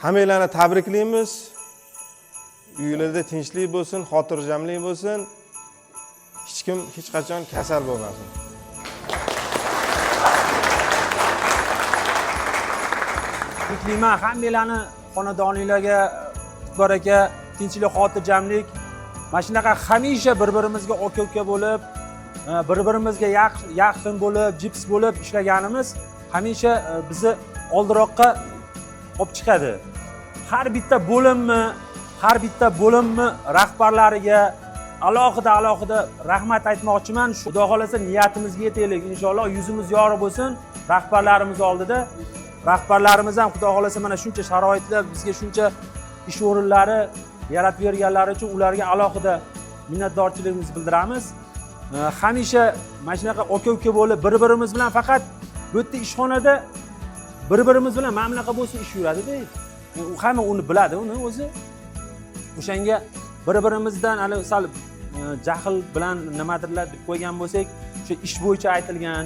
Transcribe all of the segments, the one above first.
Hammalarni tabriklaymiz. Uylarda tinchlik bo'lsin, xotirjamlik bo'lsin. Hech kim hech qachon kasal bo'lmasin. Tabriklayman hammalarni xonadoninglarga baraka, tinchlik, xotirjamlik. Mana shunaqa hamisha bir-birimizga aka-uka bo'lib, bir-birimizga yaqin bo'lib, jips bo'lib ishlaganimiz hamisha bizni oldiroqqa olib chiqadi. Har bitta bo'limni rahbarlariga alohida rahmat aytmoqchiman. Xudo xolasa niyatimizga yetaylik. Inshaalloh yuzimiz yorug' bo'lsin rahbarlarimiz oldida. Rahbarlarimiz ham xudo xolasa mana shuncha sharoitlar, bizga shuncha ish o'rinlari yaratib berganlari uchun ularga alohida minnatdorchiligimizni bildiramiz. Hamisha mana shunaqa aka-uka bo'lib, bir-birimiz bilan faqat bu yerda ishxonada bir-birimiz bilan mana bunaqa bo'lsa ish yuradi-da. U hamma uni biladi, uni o'zi. O'shanga bir-birimizdan hali sal jahl bilan nimadirlar deb qo'ygan bo'lsak, o'sha ish bo'yicha aytilgan,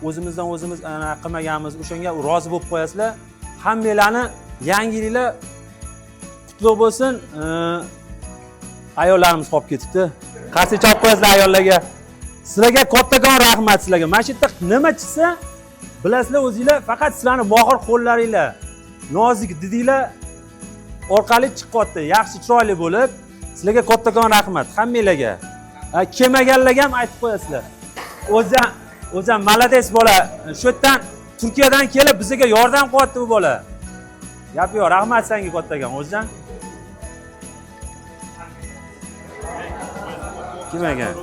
o'zimizdan o'zimiz qilmaganmiz, o'shanga rozi bo'lib qo'yasizlar. Hammalarni yangi yillar qutlug' bo'lsin. Ayollarimiz qolib ketibdi. Qarshi chop qo'yasizlar ayollarga. Sizlarga kattakon rahmat sizlarga. Mana shu yerda nima chiqsa, bilasizlar o'zingizlar, faqat sizlarning mohir qo'llaringlar, nozik didinglar orqali chiqyapti. Yaxshi, chiroyli bo'lib, sizlarga kattakon rahmat hammanglarga. Kelmaganlarga ham aytib qo'yasizlar. O'zim malades bola. Shu yerdan Turkiyadan kelib bizga yordam qilyapti bu bola. Gap yo'q, rahmat senga kattakon o'zdan. Kim ekan?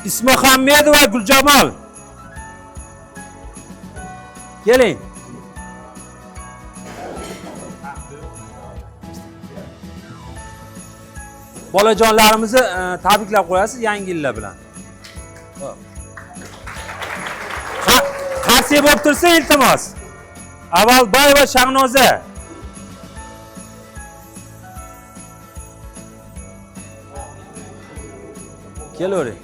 Ismohamedov va Guljamol. Keling. Bolajonlarimizni tabriklab qo'yasiz yangi yillar bilan. Qarshi bo'lib tursa iltimos. Avalbayeva Shahnoza. Kelavering.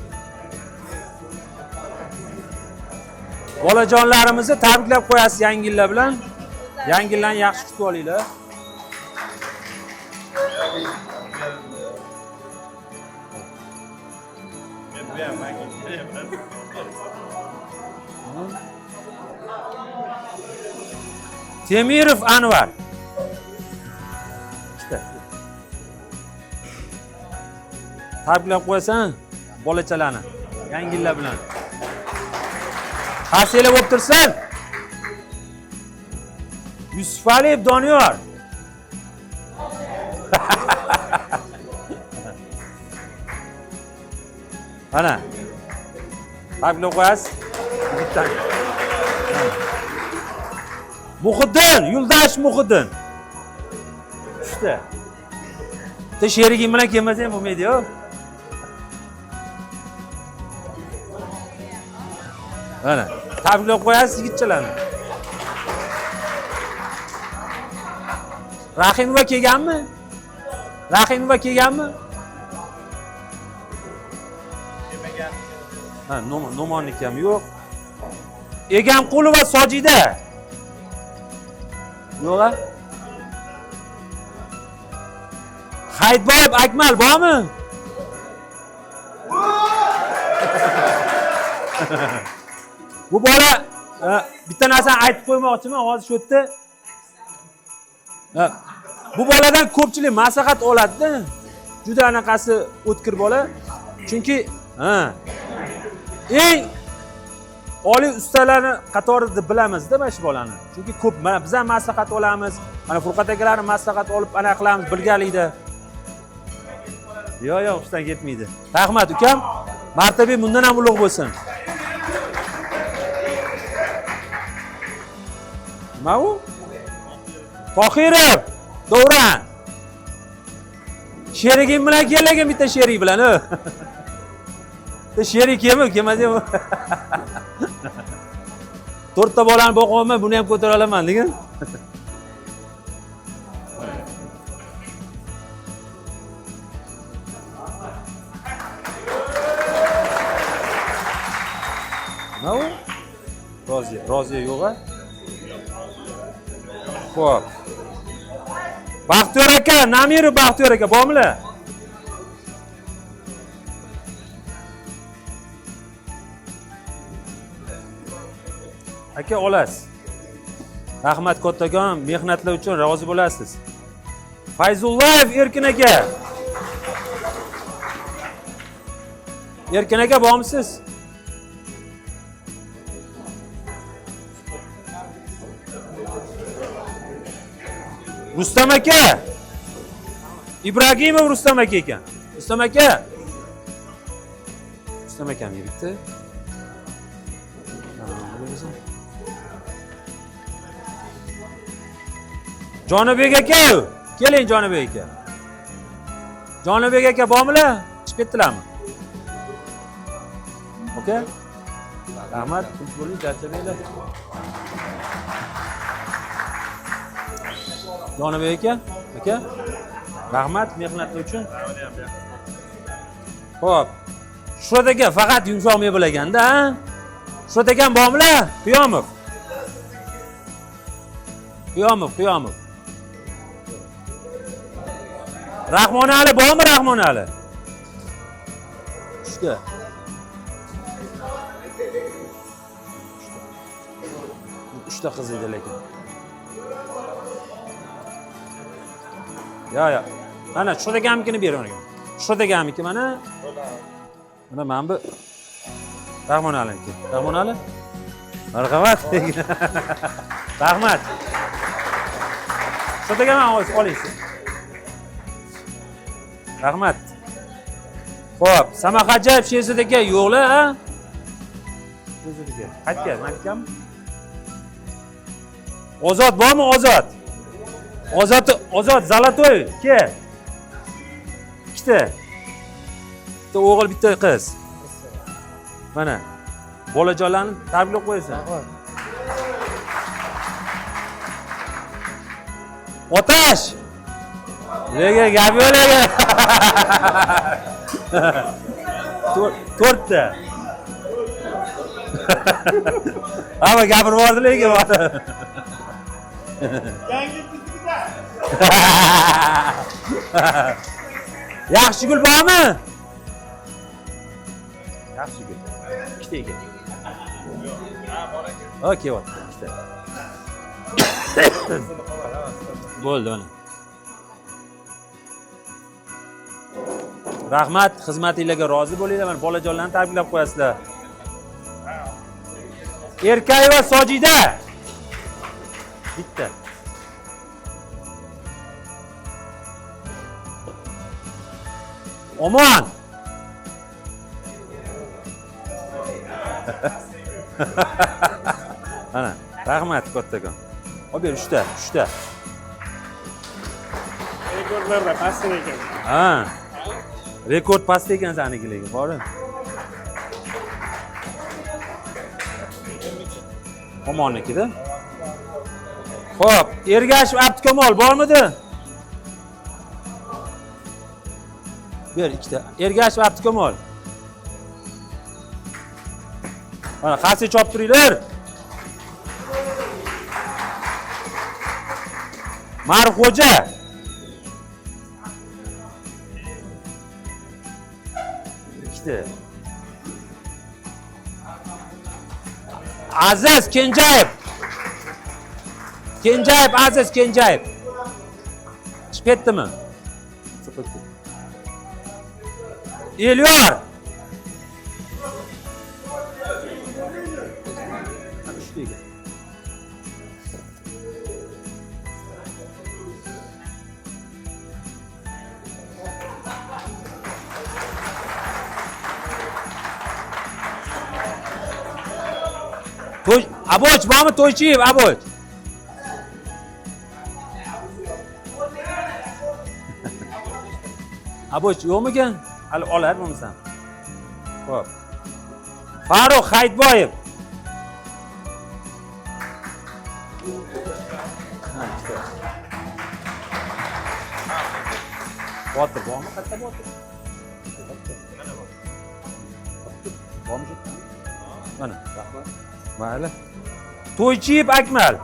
Bolajonlarimizni tabriklab qo'yasiz yangi yillar bilan. Yangi yillarni yaxshi kutib olinglar. Temirov Anvar. Tabriklab qo'yasan bolachalarni yangi yillar bilan. Qarshilar bo'lib tursin. Yusufaliyev Doniyor. Mana. Tabriklab qo'yasiz. Bitta. Muhiddin, Yuldash Muhiddin. İşte. Bitta sherigim bilan kelmasam bo'lmaydi-ku. Mana, tabriklab qo'yasiz yigitchalarni. Rahimova kelganmi? Rahimova kelganmi? Kelmagan. Ha, Nomonniki ham yo'q. Egamqulova Sojida. Yo'q-a? Hayitboyev Akmal bormi? Bu bola bitta narsani aytib qo'ymoqchiman hozir shu yerda. Bu boladan ko'pchilik maslahat oladi-da. Juda anaqasi o'tkir bola. Chunki eng oliy ustalarni qatorida bilamiz-da mana shu bolani. Chunki ko'p mana biz ham maslahat olamiz. Mana Furqat akalarning maslahat olib ana qilamiz birgalikda. Yo'q, ishdan ketmaydi. Rahmat ukam. Martaba bundan ham ulug' bo'lsin. Nima u? Tohirov, Davron. Sherigim bilan kelgan bitta sherik bilan. Bitta sherik kelmasam. To'rtta bolani boqaman, buni ham ko'tara olaman degan. Nima u? Roziya yo'q-a? Xo'p. Baxtiyor aka, Namirov Baxtiyor aka, bormilar? Aka olasiz. Rahmat kattakon, mehnatlar uchun rozi bo'lasiz. Fayzullayev Erkin aka. Erkin aka bormisiz? Rustam aka. Ibragimov Rustam aka ekan. Rustam aka. Rustam akam bitta. Jonibek aka, keling Jonibek aka. Jonibek aka bormilar? Chiqib ketdilarmi? Oka? Rahmat, tinch bo'ling, charchamanglar. Jonibek aka, rahmat mehnatlar uchun. Xo'p. Shuhrat aka faqat yumshoq mebel ekanda, ha? Shuhrat akam bormilar? Qiyomov. Rahmonali bormi Rahmonali? Tushdi. Uchta qiz edi lekin. Ya. Mana shu deganimkini beraman. Shu deganimki mana. Mana men bu Rahmonaliniki. Rahmonali? Marhamat. Rahmat. Shu degaman olaysiz. Rahmat. Xo'p, Samarqandjayev Shehzod aka yo'qlar, ha? Shehzod aka. Qaytgan, makam. Ozod bormi, Ozod? Ozod Zolotoy, kel. Ikkita. Bitta o'g'il, bitta qiz. Mana. Bolajonlarni tabriklab qo'yasan. Otash. Lega gap yo'q lega. To'rtta. Ama gapirib bordi lekin. Yangi biznikida. Yaxshi gul bormi? Yaxshi gul. Ikkita ekan. Okey, ikkita. Bo'ldi ona. Rahmat, xizmatingizga rozi bo'linglar. Mana bolajonlarni tabriklab qo'yasizlar. Erkayeva Sojida. Bitta. Omon. Ana, rahmat kattakon. Olib ber, 3ta. Rekordlarda past ekan. Ha. Rekord past ekan sanikiga, boring. Omonnikida. Xo'p, Ergashev Abdukamol bormidi? Ber, ikkita. Ergashev Abdukamol. Mana qasi chop turinglar. Marxo'ja. Ikkita. Aziz Kenjayev. Aziz Kenjayev. Chiqib ketdimi? Chiqib ketdi. Elyor. Aboch bormi To'ychiyev, Aboch? Aboch yo'qmikan? Hali olar bo'lmasam. Xo'p. Farruh Hayitboyev. Botir bormi? Qayerda botir? Bormi? Mana, rahmat. Mayli. To'ychiyev Akmal.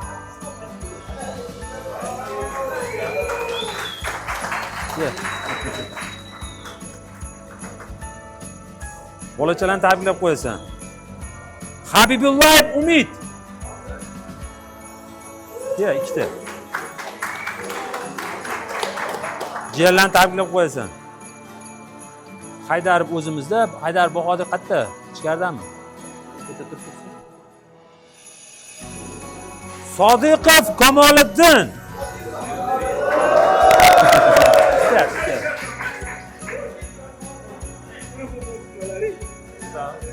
Bolachalarni tabriklab qo'yasan. Habibullayev Umid. Ya, ikkita. Jiyanlarni tabriklab qo'yasan. Haydarov o'zimizda, Haydar Bahodir qayerda? Ichkaridami? Sodiqov Kamoliddin.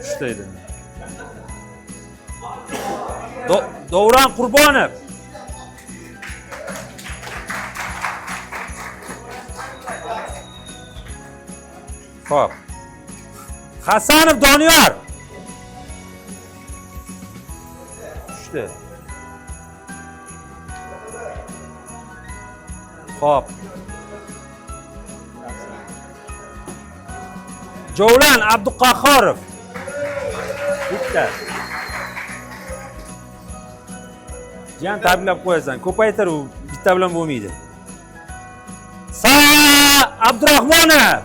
Shtaydi. Davron Qurbonov. Xo'p. Hasanov Doniyor. Tushdi. Xo'p. Javlan Abduqahhorov. Bitta. Jiyan tabriklab qo'yasan. Ko'paytir u bitta bilan bo'lmaydi. Sa Abdurahmonov.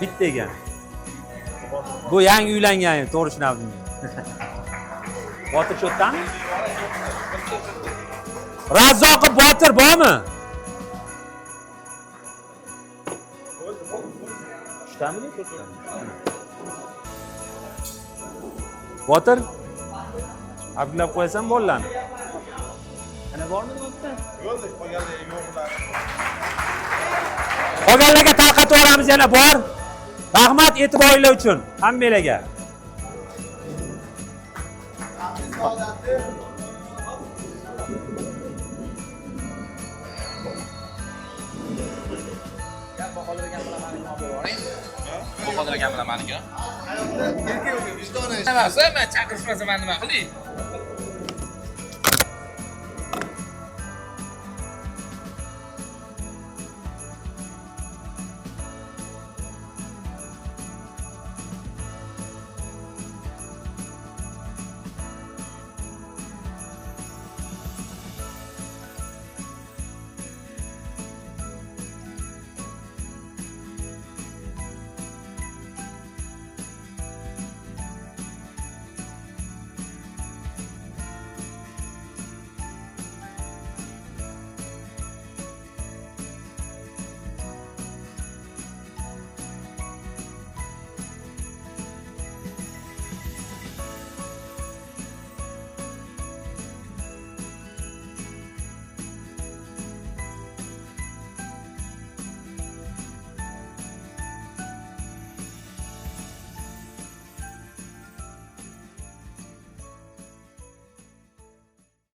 Bitta ekan. Bu yangi uylangan, to'g'ri tushunavdim. Botir cho'tdami? Razzoqov Botir bormi? Shtami? Botir? Ablab qo'yasan bolalarni. Ana bormi bo'pti? Yo'q, qolganlar yo'qlar. Qolganlarga tarqatib yuboramiz yana bor. Rahmat e'tiboringlar uchun hammanglarga. Bahodir akam bilan meniki. Emas, men chaqirishmasa men nima qilay?